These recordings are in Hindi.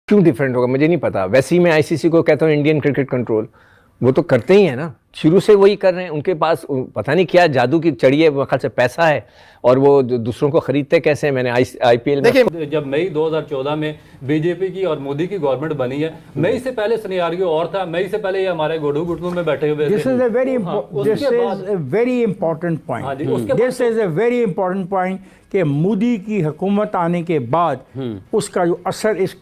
क्यों डिफरेंट होगा मुझे नहीं पता। वैसे ही मैं आईसीसी को कहता हूँ इंडियन क्रिकेट कंट्रोल, वो तो करते ही है ना, शुरू से वही कर रहे हैं। उनके पास पता नहीं क्या जादू की चढ़ी है, ख्याल से पैसा है, और वो दूसरों को खरीदते कैसे हैं। मैंने आईपीएल में देखिए, जब मई 2014 में बीजेपी की और मोदी की गवर्नमेंट बनी है, मई से पहले सिनेरियो और था। मई से पहले ये हमारे घोड़ू घुटनों में बैठे हुए थे। This is a very important point. This is a very important point कि मोदी की हुकूमत आने के बाद उसका जो असर इस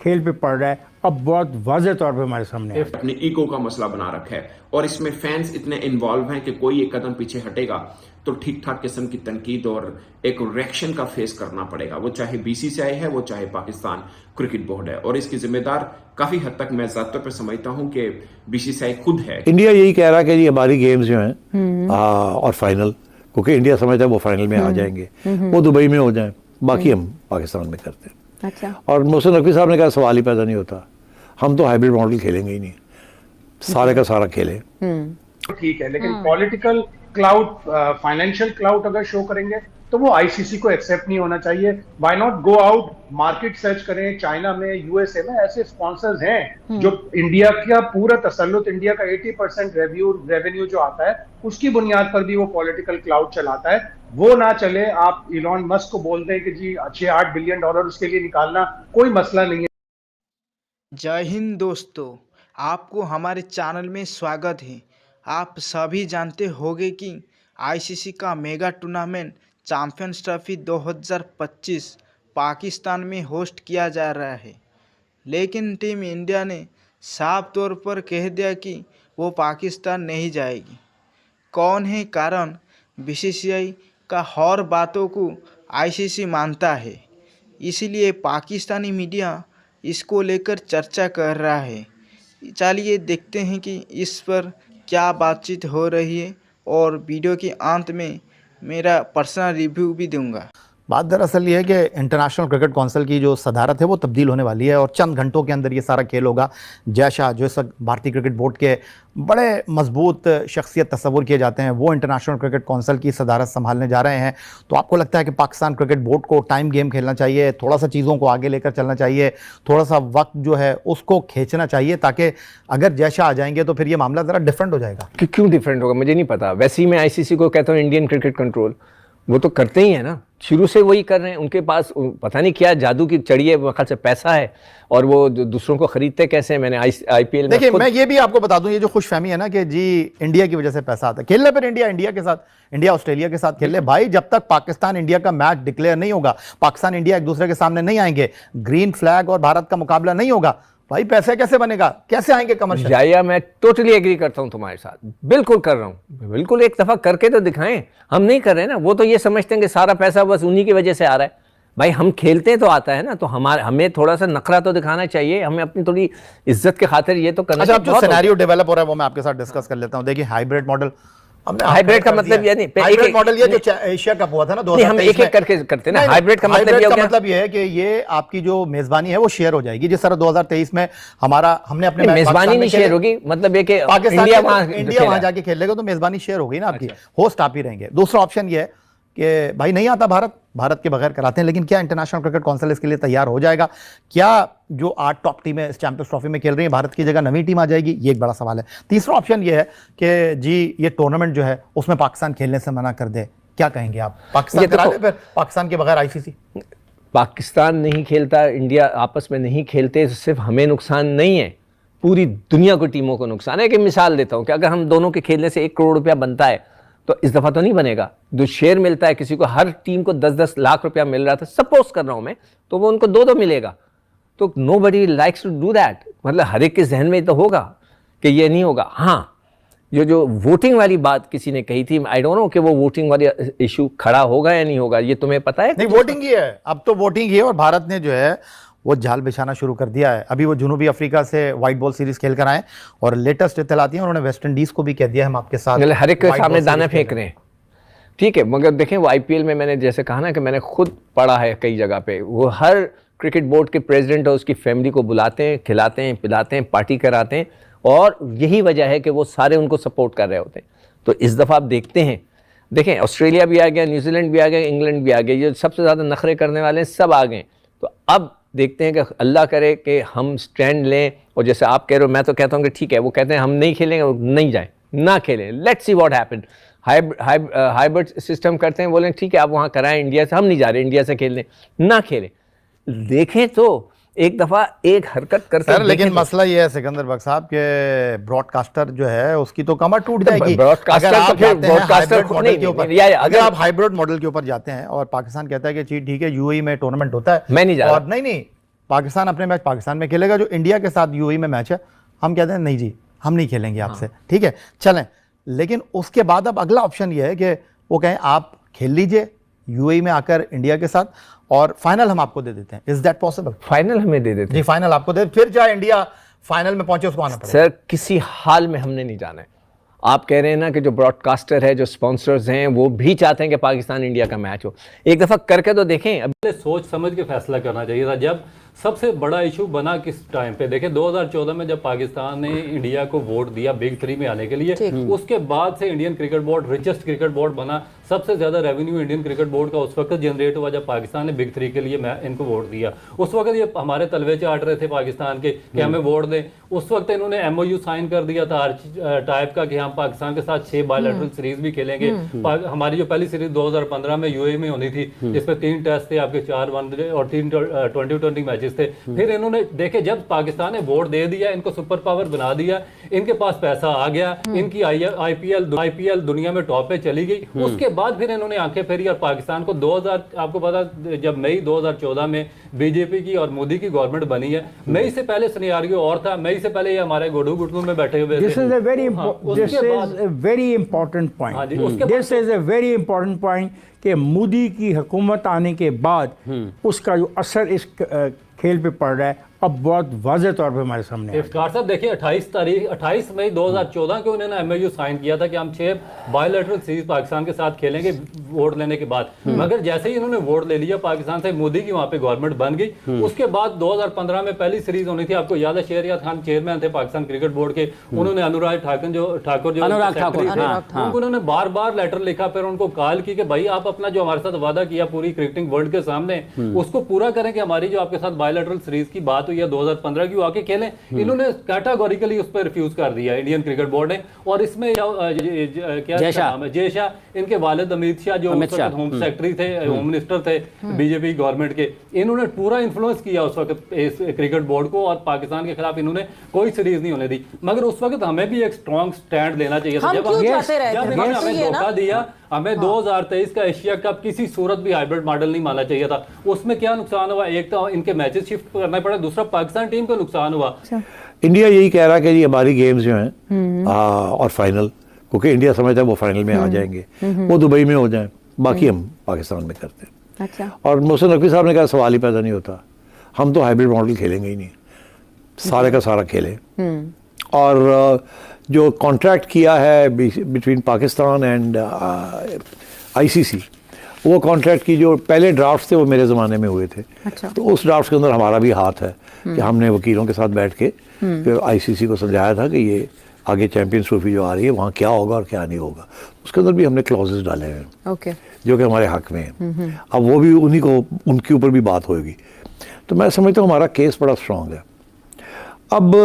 खेल पे पड़ रहा है अब बहुत वाज़ेह तौर पे हमारे सामने अपने ईगो का मसला बना रखा है और इसमें फैंस इतने इन्वॉल्व हैं कि कोई एक कदम पीछे हटेगा तो ठीक ठाक किस्म की तनकीद और एक रिएक्शन का फेस करना पड़ेगा। वो चाहे बीसीसीआई है, वो चाहे पाकिस्तान क्रिकेट बोर्ड है, और इसकी जिम्मेदार काफी हद तक मैं ज़ात तौर पर समझता हूं कि बीसीसीआई खुद है। इंडिया यही कह रहा है कि जी हमारी गेम्स जो हैं और फाइनल, क्योंकि इंडिया समझता है वो फाइनल में आ जाएंगे, वो दुबई में हो जाए, बाकी हम पाकिस्तान में करते हैं। अच्छा। और मोहसिन नकवी साहब ने कहा सवाल ही पैदा नहीं होता, हम तो हाइब्रिड मॉडल खेलेंगे ही नहीं, सारे का सारा खेले। ठीक है, लेकिन पॉलिटिकल क्लाउड, फाइनेंशियल क्लाउड अगर शो करेंगे तो वो आईसीसी को एक्सेप्ट नहीं होना चाहिए। Why not go out, market search करें। चाइना में, यूएसए में ऐसे स्पॉन्सर्स हैं जो इंडिया का पूरा तसल्लुत, इंडिया का 80% रेवेन्यू जो आता है उसकी बुनियाद पर भी वो पॉलिटिकल क्लाउड चलाता है। वो ना चले। आप इलॉन मस्क को बोल दें कि जी $6-8 बिलियन उसके लिए निकालना कोई मसला नहीं है। जय हिंद दोस्तों, आपको हमारे चैनल में स्वागत है। आप सभी जानते होंगे कि आईसीसी का mega tournament champions trophy 2025 Pakistan में होस्ट किया जा रहा है, लेकिन टीम इंडिया ने साफ तौर पर कह दिया कि वो पाकिस्तान नहीं जाएगी। कौन है कारण? बीसीसीआई का हर बातों को आईसीसी मानता है, इसीलिए पाकिस्तानी मीडिया इसको लेकर चर्चा कर रहा है। चलिए देखते हैं कि इस पर क्या बातचीत हो रही है, और वीडियो के अंत में मेरा पर्सनल रिव्यू भी दूंगा। बात दरअसल ये है कि इंटरनेशनल क्रिकेट काउंसिल की जो सदारत है वो तब्दील होने वाली है और चंद घंटों के अंदर ये सारा खेल होगा। जय शाह जो इस वक्त भारतीय क्रिकेट बोर्ड के बड़े मजबूत शख्सियत तस्वुर किए जाते हैं, वो इंटरनेशनल क्रिकेट काउंसिल की सदारत संभालने जा रहे हैं। तो आपको लगता है कि पाकिस्तान क्रिकेट बोर्ड को टाइम गेम खेलना चाहिए, थोड़ा सा चीज़ों को आगे लेकर चलना चाहिए, थोड़ा सा वक्त जो है उसको खींचना चाहिए, ताकि अगर जय शाह आ जाएंगे तो फिर ये मामला ज़रा डिफरेंट हो जाएगा? क्यों डिफरेंट होगा मुझे नहीं पता। वैसे ही मैं आईसीसी को कहता हूँ इंडियन क्रिकेट कंट्रोल, वो तो करते ही है ना, शुरू से वही कर रहे हैं। उनके पास पता नहीं क्या जादू की चढ़ी है, ख्याल से पैसा है, और वो दूसरों को खरीदते कैसे हैं। मैंने आईपीएल में देखिए, मैं ये भी आपको बता दूं, ये जो खुशफहमी है ना कि जी इंडिया की वजह से पैसा आता है, खेलने पर इंडिया के साथ, इंडिया ऑस्ट्रेलिया के साथ खेल ले भाई। जब तक पाकिस्तान इंडिया का मैच डिक्लेयर नहीं होगा, पाकिस्तान इंडिया एक दूसरे के सामने नहीं आएंगे, ग्रीन फ्लैग और भारत का मुकाबला नहीं होगा, भाई पैसे कैसे बनेगा, कैसे आएंगे कमर्शियल? जाया, मैं टोटली एग्री करता हूं तुम्हारे साथ, बिल्कुल कर रहा हूं, बिल्कुल। एक दफा करके तो दिखाएं। हम नहीं कर रहे ना, वो तो ये समझते हैं कि सारा पैसा बस उन्हीं की वजह से आ रहा है। भाई हम खेलते हैं तो आता है ना, तो हमें थोड़ा सा नखरा तो दिखाना चाहिए, हमें अपनी थोड़ी इज्जत के खातिर ये तो करना चाहिए। अच्छा, अब जो सिनेरियो डेवलप हो रहा है वो मैं आपके साथ डिस्कस कर लेता हूं। देखिए, हाइब्रिड मॉडल, हाइब्रिड का मतलब ये नहीं, हाइब्रिड मॉडल ये जो एशिया कप हुआ था ना 2023 में, हम एक एक करके करते ना। हाइब्रिड का मतलब ये है कि ये आपकी जो मेजबानी है वो शेयर हो जाएगी। जिस तरह 2023 में हमने अपने मेजबानी नहीं शेयर होगी, मतलब ये कि पाकिस्तान इंडिया वहां जाके खेल लेगा तो मेजबानी शेयर होगी ना आपकी, होस्ट आप ही रहेंगे। दूसरा ऑप्शन ये है कि भाई नहीं आता भारत के बगैर कराते हैं, लेकिन क्या इंटरनेशनल क्रिकेट काउंसिल इसके लिए तैयार हो जाएगा? क्या जो 8 टॉप टीमें इस चैंपियंस ट्रॉफी में खेल रही हैं, भारत की जगह नवी टीम आ जाएगी? ये एक बड़ा सवाल है। तीसरा ऑप्शन ये है कि जी ये टूर्नामेंट जो है उसमें पाकिस्तान खेलने से मना कर दे। क्या कहेंगे आप? पाकिस्तान करा दे फिर, पाकिस्तान के बगैर आईसीसी? पाकिस्तान नहीं खेलता, इंडिया आपस में नहीं खेलते, सिर्फ हमें नुकसान नहीं है, पूरी दुनिया को टीमों को नुकसान है। कि मिसाल देता हूँ कि अगर हम दोनों के खेलने से 1 करोड़ रुपया बनता है तो इस दफा तो नहीं बनेगा। जो शेयर मिलता है किसी को, हर टीम को 10-10 लाख रुपया मिल रहा था, सपोज कर रहा हूं मैं, तो वो उनको 2-2 मिलेगा। तो nobody likes to do that. मतलब हर एक के जहन में तो होगा कि ये नहीं होगा। हाँ, जो वोटिंग वाली बात किसी ने कही थी, आई डोंट नो कि वो वोटिंग वाली इशू खड़ा होगा या नहीं होगा, ये तुम्हें पता है? नहीं, वोटिंग ही है, अब तो वोटिंग ही है। और भारत ने जो है वो जाल बिछाना शुरू कर दिया है। अभी वो जनूबी अफ्रीका से व्हाइट बॉल सीरीज खेल कर आए और लेटेस्ट इत्तलाती हैं, उन्होंने वेस्ट इंडीज को भी कह दिया हम आपके साथ हर एक के सामने दाना फेंक रहे हैं। ठीक है, मगर देखें वो आईपीएल में मैंने जैसे कहा ना कि मैंने खुद पढ़ा है कई जगह पे, वो हर क्रिकेट बोर्ड के प्रेसिडेंट और उसकी फैमिली को बुलाते हैं, खिलाते हैं, पिलाते हैं, पार्टी कराते हैं, और यही वजह है कि वो सारे उनको सपोर्ट कर रहे होते हैं। तो इस दफ़ा आप देखते हैं, देखें ऑस्ट्रेलिया भी आ गया, न्यूजीलैंड भी आ गया, इंग्लैंड भी आ गया, ये सबसे ज़्यादा नखरे करने वाले हैं सब आ गए। तो अब देखते हैं कि अल्लाह करे कि हम स्टैंड लें, और जैसे आप कह रहे हो मैं तो कहता हूँ कि ठीक है, वो कहते हैं हम नहीं खेलेंगे, वो नहीं जाएं, ना खेलें, let's see what happen. Hybrid system करते हैं, बोलें ठीक है आप वहाँ कराएं इंडिया से, हम नहीं जा रहे इंडिया से खेलने, ना खेलें, देखें तो एक दफ़ा एक हरकत करके सर, लेकिन तो। मसला ये है सिकंदर बख्श साहब के ब्रॉडकास्टर जो है उसकी तो कमर टूट जाएगी ब्रॉडकास्टर अगर आप तो फिर जाते हैं ब्रॉडकास्टर हाइब्रिड मॉडल नहीं, के ऊपर। या अगर आप हाइब्रिड मॉडल के ऊपर जाते हैं और पाकिस्तान कहता है कि जी ठीक है यूएई में टूर्नामेंट होता है, मैं नहीं जा और रहा। नहीं, पाकिस्तान अपने मैच पाकिस्तान में खेलेगा, जो इंडिया के साथ यूएई में मैच है हम कहते हैं नहीं जी हम नहीं खेलेंगे आपसे, ठीक है चलें। लेकिन उसके बाद अब अगला ऑप्शन ये है कि वो कहें आप खेल लीजिए यूएई में आकर इंडिया के साथ, और फाइनल हम आपको दे देते हैं। Is that possible? फाइनल हमें दे देते जी फाइनल आपको दे, फिर चाहे इंडिया फाइनल में पहुंचे उसको आना पड़ेगा। सर, किसी हाल में हमने नहीं जाना है। आप कह रहे हैं ना कि जो ब्रॉडकास्टर है, जो स्पॉन्सर्स हैं, वो भी चाहते हैं कि पाकिस्तान इंडिया का मैच हो, एक दफ़ा करके तो देखें। अब सोच समझ के फैसला करना चाहिए था। जब सबसे बड़ा इशू बना किस टाइम पे, देखें 2014 में जब पाकिस्तान ने इंडिया को वोट दिया बिग 3 में आने के लिए, उसके बाद से Indian cricket board richest cricket board बना। सबसे ज्यादा रेवेन्यू इंडियन क्रिकेट बोर्ड का उस वक्त जनरेट हुआ जब पाकिस्तान ने बिग 3 के लिए इनको वोट दिया। उस वक्त ये हमारे तलवे चाट रहे थे पाकिस्तान के कि हमें वोट दें। उस वक्त इन्होंने MOU साइन कर दिया था टाइप का कि हम पाकिस्तान के साथ 6 बायलैटरल सीरीज भी खेलेंगे। हमारी जो पहली सीरीज 2015 में यूएई में होनी थी, जिसमें 3 टेस्ट थे आपके, 4 वनडे और 3 2020 मैचेस थे। फिर इन्होंने देखे जब पाकिस्तान ने वोट दे दिया, इनको सुपर पावर बना दिया, इनके पास पैसा आ गया, इनकी IPL दुनिया में टॉप पे चली गई। उसके बाद फिर इन्होंने आंखें फेरी और पाकिस्तान को 2000, आपको पता जब मई 2014 में बीजेपी की और मोदी की गवर्नमेंट बनी है, मई से पहले सिनेरियो और था। मई से पहले ये हमारे गोडू गुटलू में बैठे हुए थे। This is a very important point. This is a very important point कि मोदी की हुकूमत आने के बाद उसका जो असर इस खेल पे पड़ रहा है अब बहुत वाज़ेह तौर पे हमारे सामने है। इफ्तार साहब देखिए 28 मई 2014 को उन्होंने MOU साइन किया था कि हम 6 बायलैटरल सीरीज पाकिस्तान के साथ खेलेंगे वोट लेने के बाद। मगर जैसे ही इन्होंने वोट ले लिया पाकिस्तान से, मोदी की वहां पे गवर्नमेंट बन गई। उसके बाद 2015 में पहली सीरीज होनी थी, आपको याद है शहरियार खान चेयरमैन थे पाकिस्तान क्रिकेट बोर्ड के, उन्होंने अनुराग ठाकुर जो उन्होंने बार बार लेटर लिखा, फिर उनको कॉल की कि भाई आप अपना जो हमारे साथ वादा किया पूरी क्रिकेटिंग वर्ल्ड के सामने उसको पूरा करें कि हमारी जो आपके साथ बायलैटरल सीरीज की बात हुई है 2015 की, आके खेलें। इन्होंने कैटेगोरिकली उस पर रिफ्यूज कर दिया इंडियन क्रिकेट बोर्ड ने। और इसमें क्या नाम है, जय शाह, इनके वालिद अमित शाह जो होम सेक्रेटरी थे, होम मिनिस्टर थे बीजेपी गवर्नमेंट के, इन्होंने पूरा इन्फ्लुएंस किया उस वक्त इस क्रिकेट बोर्ड को, और पाकिस्तान के खिलाफ इन्होंने कोई सीरीज नहीं होने दी। मगर उस वक्त हमें भी एक स्ट्रॉन्ग स्टैंड लेना चाहिए था। जब इन्होंने हमें धोखा दिया, हमें 2023 का एशिया कप किसी सूरत भी हाइब्रिड मॉडल नहीं मानना चाहिए था। उसमें क्या नुकसान हुआ, एक तो इनके मैचेस शिफ्ट करना पड़ा, दूसरा पाकिस्तान टीम को नुकसान हुआ। इंडिया यही कह रहा है कि ये हमारी गेम्स जो हैं और फाइनल, क्योंकि इंडिया समझता है वो फाइनल में आ जाएंगे, वो दुबई में हो जाए, बाकी हम पाकिस्तान में करते हैं। अच्छा। और मोहसिन नकवी साहब ने कहा सवाल ही पैदा नहीं होता, हम तो हाइब्रिड मॉडल खेलेंगे ही नहीं, सारे का सारा खेलें। और जो कॉन्ट्रैक्ट किया है बिटवीन पाकिस्तान एंड ICC, वो कॉन्ट्रैक्ट की जो पहले ड्राफ्ट थे वो मेरे ज़माने में हुए थे। अच्छा। तो उस ड्राफ्ट के अंदर हमारा भी हाथ है कि हमने वकीलों के साथ बैठ के फिर ICC को समझाया था कि ये आगे चैंपियंस ट्रॉफी जो आ रही है वहाँ क्या होगा और क्या नहीं होगा, उसके अंदर भी हमने क्लॉजेस डाले हैं ओके, जो कि हमारे हक में हैं। अब वो भी उनके ऊपर भी बात होगी। तो मैं समझता हूँ हमारा केस बड़ा स्ट्रांग है। अब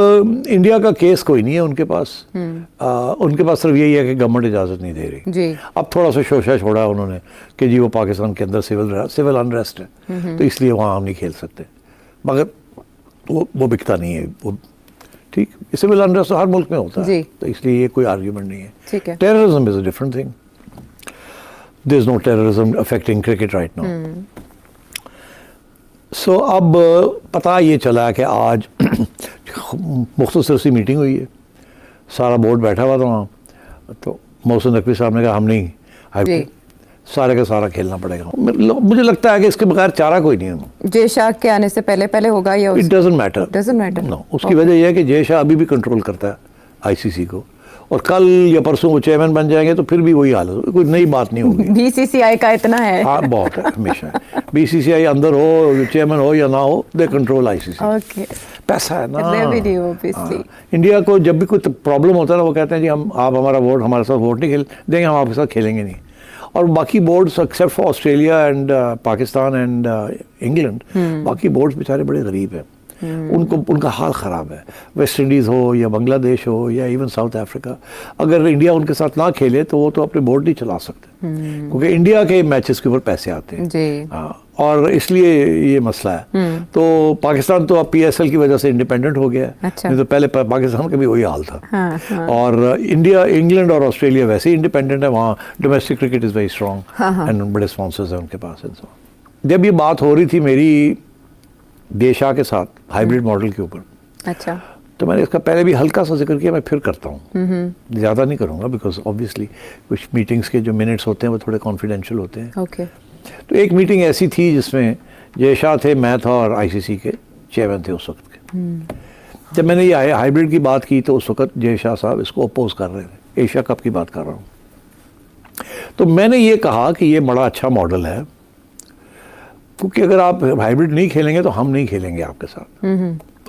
इंडिया का केस कोई नहीं है उनके पास, उनके पास सिर्फ यही है कि गवर्नमेंट इजाज़त नहीं दे रही जी। अब थोड़ा सा शोशा छोड़ा उन्होंने कि जी वो पाकिस्तान के अंदर सिविल अनरेस्ट है, तो इसलिए वहाँ हम नहीं खेल सकते। मगर वो बिकता नहीं है, वो ठीक, सिविल अनरेस्ट तो हर मुल्क में होता है, तो इसलिए ये कोई आर्ग्यूमेंट नहीं है। Terrorism is a different thing, there is no terrorism affecting cricket right now. So अब पता ये चला कि आज मुख्तसर सी मीटिंग हुई है, सारा बोर्ड बैठा हुआ था वहाँ, तो मोहसिन नकवी साहब ने कहा हम नहीं, सारे का सारा खेलना पड़ेगा। मुझे लगता है कि इसके बगैर चारा कोई नहीं है। जय शाह के आने से पहले होगा या इट डजंट मैटर नो। उसकी वजह यह है कि जय शाह अभी भी कंट्रोल करता है ICC को, और कल या परसों वो चेयरमैन बन जाएंगे तो फिर भी वही हालत, कोई नई बात नहीं होगी। BCCI का इतना है, हाँ बहुत है, हमेशा BCCI अंदर हो, चेयरमैन हो या ना हो, दे कंट्रोल ICC। ओके, पैसा है ना। इंडिया को जब भी कोई प्रॉब्लम होता है ना, वो कहते हैं जी आप हमारा वोट, हमारे साथ वोट नहीं खेल देंगे, हम आपके साथ खेलेंगे नहीं। और बाकी boards except for Australia and Pakistan and England, बाकी बोर्ड्स बेचारे बड़े गरीब हैं, उनको उनका हाल ख़राब है। वेस्ट इंडीज़ हो या बांग्लादेश हो या इवन साउथ अफ्रीका, अगर इंडिया उनके साथ ना खेले तो वो तो अपने बोर्ड नहीं चला सकते, क्योंकि इंडिया के मैचेस के ऊपर पैसे आते हैं जी। हाँ, और इसलिए ये मसला है। तो पाकिस्तान तो अब PSL की वजह से इंडिपेंडेंट हो गया है, अच्छा। नहीं तो पहले पाकिस्तान का भी वही हाल था। हाँ, हाँ। और इंडिया, इंग्लैंड और ऑस्ट्रेलिया वैसे ही इंडिपेंडेंट है, वहाँ domestic cricket is very strong and बड़े स्पॉन्सर्स हैं उनके पास। जब ये बात हो रही थी मेरी देशा के साथ हाइब्रिड मॉडल के ऊपर, अच्छा, तो मैंने इसका पहले भी हल्का सा जिक्र किया, मैं फिर करता हूँ, ज़्यादा नहीं करूँगा, बिकॉज ऑब्वियसली कुछ मीटिंग्स के जो मिनट्स होते हैं वो थोड़े कॉन्फिडेंशियल होते हैं। ओके। तो एक मीटिंग ऐसी थी जिसमें जय शाह थे, मैं था और ICC के चेयरमैन थे उस वक्त के। जब मैंने ये हाइब्रिड की बात की तो उस वक्त जय शाह साहब इसको अपोज कर रहे थे, एशिया कप की बात कर रहा हूँ। तो मैंने ये कहा कि ये बड़ा अच्छा मॉडल है, क्योंकि अगर आप हाइब्रिड नहीं खेलेंगे तो हम नहीं खेलेंगे आपके साथ,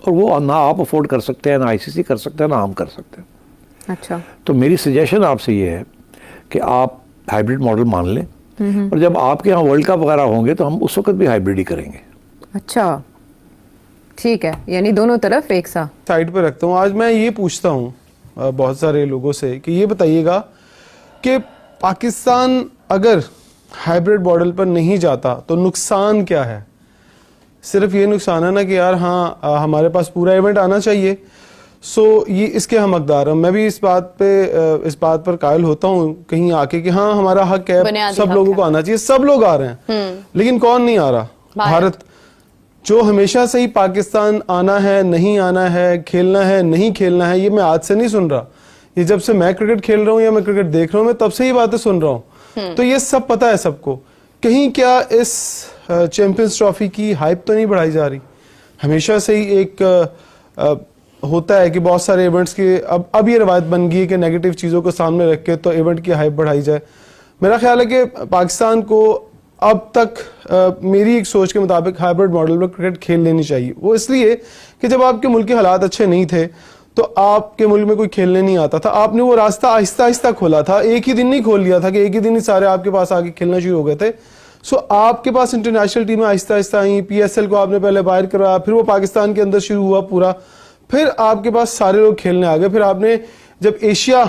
और वो ना आप अफोर्ड कर सकते हैं, ना ICC कर सकते हैं, ना हम कर सकते हैं। अच्छा। तो मेरी सजेशन आपसे ये है कि आप हाइब्रिड मॉडल मान लें, और जब आपके यहाँ वर्ल्ड कप वगैरह होंगे तो हम उस वक्त भी हाइब्रिड ही करेंगे। अच्छा, ठीक है, यानी दोनों तरफ एक सा साइड पे रखता हूँ। आज मैं ये पूछता हूँ बहुत सारे लोगों से कि ये बताइएगा कि पाकिस्तान अगर हाइब्रिड मॉडल पर नहीं जाता तो नुकसान क्या है? सिर्फ ये नुकसान है ना कि यार हाँ हमारे पास पूरा इवेंट आना चाहिए, सो ये इसके हम हकदार हैं। मैं भी इस बात पर कायल होता हूँ कहीं आके कि हाँ हमारा हक है, सब लोगों को आना चाहिए, सब लोग आ रहे हैं, लेकिन कौन नहीं आ रहा? भारत, जो हमेशा से ही पाकिस्तान आना है, नहीं आना है, खेलना है, नहीं खेलना है, ये मैं आज से नहीं सुन रहा, ये जब से मैं क्रिकेट खेल रहा हूँ या मैं क्रिकेट देख रहा हूँ, मैं तब से ही बातें सुन रहा हूँ। तो ये सब पता है सबको। कहीं क्या इस चैंपियंस ट्रॉफी की हाइप तो नहीं बढ़ाई जा रही? हमेशा से ही एक होता है कि बहुत सारे इवेंट्स की अब ये रवायत बन गई है कि नेगेटिव चीज़ों को सामने रख के तो इवेंट की हाइप बढ़ाई जाए। मेरा ख्याल है कि पाकिस्तान को अब तक मेरी एक सोच के मुताबिक हाइब्रिड मॉडल में क्रिकेट खेल लेनी चाहिए। वो इसलिए कि जब आपके मुल्क के हालात अच्छे नहीं थे तो आपके मुल्क में कोई खेलने नहीं आता था, आपने वो रास्ता आहिस्ता आहिस्ता खोला था, एक ही दिन नहीं खोल लिया था कि एक ही दिन ही सारे आपके पास आके खेलना शुरू हो गए थे। सो आपके पास इंटरनेशनल टीमें आहिस्ता आहिस्ता आई, PSL को आपने पहले बाहर करवाया, फिर वो पाकिस्तान के अंदर शुरू हुआ पूरा, फिर आपके पास सारे लोग खेलने आ गए, फिर आपने जब एशिया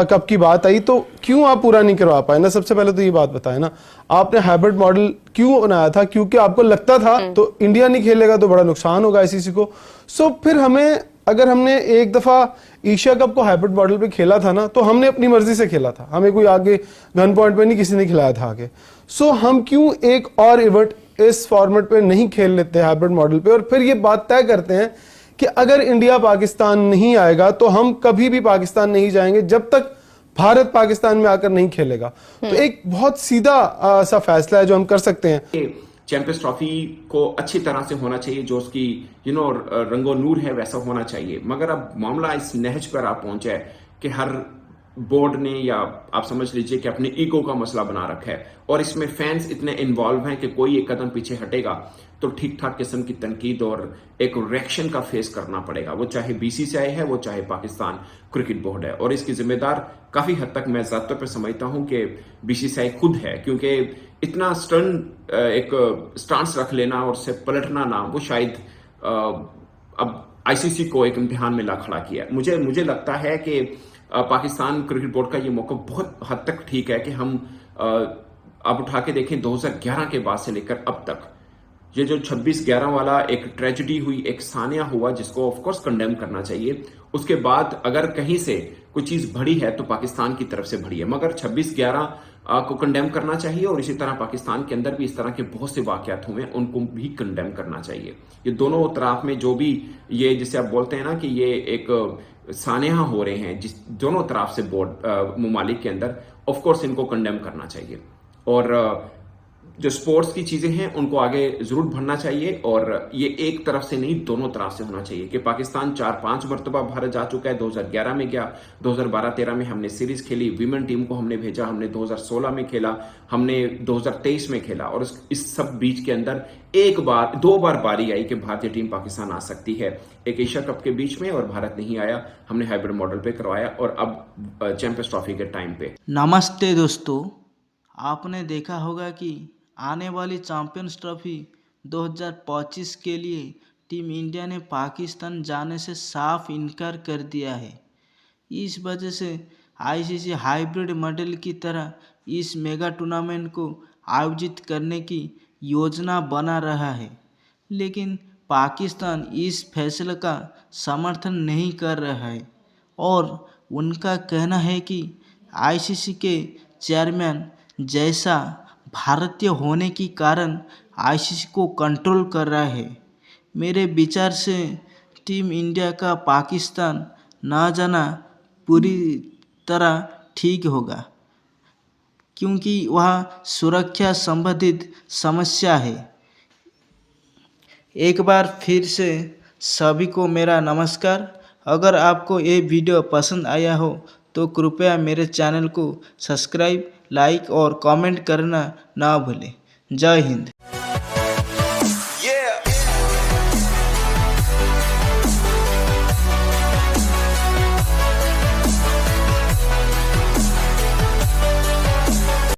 कप की बात आई तो क्यों आप पूरा नहीं करवा पाए ना? सबसे पहले तो ये बात बताए ना, आपने हाइब्रिड मॉडल क्यों बनाया था? क्योंकि आपको लगता था तो इंडिया नहीं खेलेगा तो बड़ा नुकसान होगा ICC को। सो फिर हमें, अगर हमने एक दफा एशिया कप को हाइब्रिड मॉडल पे खेला था ना, तो हमने अपनी मर्जी से खेला था, हमें कोई आगे गन पॉइंट पे नहीं किसी ने खिलाया था आगे। सो हम क्यों एक और इवेंट इस फॉर्मेट पे नहीं खेल लेते हाइब्रिड मॉडल पे, और फिर ये बात तय करते हैं कि अगर इंडिया पाकिस्तान नहीं आएगा तो हम कभी भी पाकिस्तान नहीं जाएंगे जब तक भारत पाकिस्तान में आकर नहीं खेलेगा। तो एक बहुत सीधा सा फैसला है जो हम कर सकते हैं। चैंपियंस ट्रॉफी को अच्छी तरह से होना चाहिए, जो उसकी रंगो नूर है वैसा होना चाहिए, मगर अब मामला इस नहज पर आप पहुंचे है कि हर बोर्ड ने, या आप समझ लीजिए कि अपने ईगो का मसला बना रखा है, और इसमें फैंस इतने इन्वॉल्व हैं कि कोई एक कदम पीछे हटेगा तो ठीक ठाक किस्म की तनकीद और एक रिएक्शन का फेस करना पड़ेगा, वो चाहे BCCI है, वो चाहे पाकिस्तान क्रिकेट बोर्ड है। और इसकी जिम्मेदार काफी हद तक मैं ज़ात तौर पर समझता हूं कि BCCI खुद है, क्योंकि इतना स्टर्न एक स्टांस रख लेना और उससे पलटना ना, वो शायद अब ICC को एक इम्तिहान में ला खड़ा किया। मुझे लगता है कि पाकिस्तान क्रिकेट बोर्ड का ये मौका बहुत हद तक ठीक है कि हम आप उठा के देखें 2011 के बाद से लेकर अब तक ये जो 26/11 वाला एक ट्रेजेडी हुई, एक सानिया हुआ, जिसको ऑफ कोर्स कंडेम करना चाहिए। उसके बाद अगर कहीं से कोई चीज बढ़ी है तो पाकिस्तान की तरफ से बढ़ी है, मगर 26/11 को कंडेम करना चाहिए, और इसी तरह पाकिस्तान के अंदर भी इस तरह के बहुत से वाकयात हुए, उनको भी कंडेम करना चाहिए। ये दोनों तरफ में जो भी ये जिसे आप बोलते हैं ना कि ये एक सानिया हो रहे हैं जिस दोनों तरफ से बोर्ड मुमालिक के अंदर, ऑफ कोर्स इनको कंडेम करना चाहिए। और जो स्पोर्ट्स की चीजें हैं उनको आगे जरूर बढ़ना चाहिए, और ये एक तरफ से नहीं दोनों तरफ से होना चाहिए कि पाकिस्तान 4-5 मरतबा भारत जा चुका है। 2011 में गया, 2012-13 में हमने सीरीज खेली, विमेन टीम को हमने भेजा, हमने 2016 में खेला, हमने 2023 में खेला, और इस सब बीच के अंदर दो बार बारी आई कि भारतीय टीम पाकिस्तान आ सकती है, एक एशिया कप के बीच में, और भारत नहीं आया, हमने हाइब्रिड मॉडल पे करवाया, और अब चैंपियंस ट्रॉफी के टाइम पे। नमस्ते दोस्तों, आपने देखा होगा कि आने वाली चैंपियंस ट्रॉफी 2025 के लिए टीम इंडिया ने पाकिस्तान जाने से साफ इनकार कर दिया है। इस वजह से आईसीसी हाइब्रिड मॉडल की तरह इस मेगा टूर्नामेंट को आयोजित करने की योजना बना रहा है, लेकिन पाकिस्तान इस फैसले का समर्थन नहीं कर रहा है और उनका कहना है कि आईसीसी के चेयरमैन जैसा भारतीय होने के कारण आईसीसी को कंट्रोल कर रहा है। मेरे विचार से टीम इंडिया का पाकिस्तान ना जाना पूरी तरह ठीक होगा, क्योंकि वह सुरक्षा संबंधित समस्या है। एक बार फिर से सभी को मेरा नमस्कार। अगर आपको ये वीडियो पसंद आया हो तो कृपया मेरे चैनल को सब्सक्राइब, लाइक और कमेंट करना ना भूलें। जय हिंद।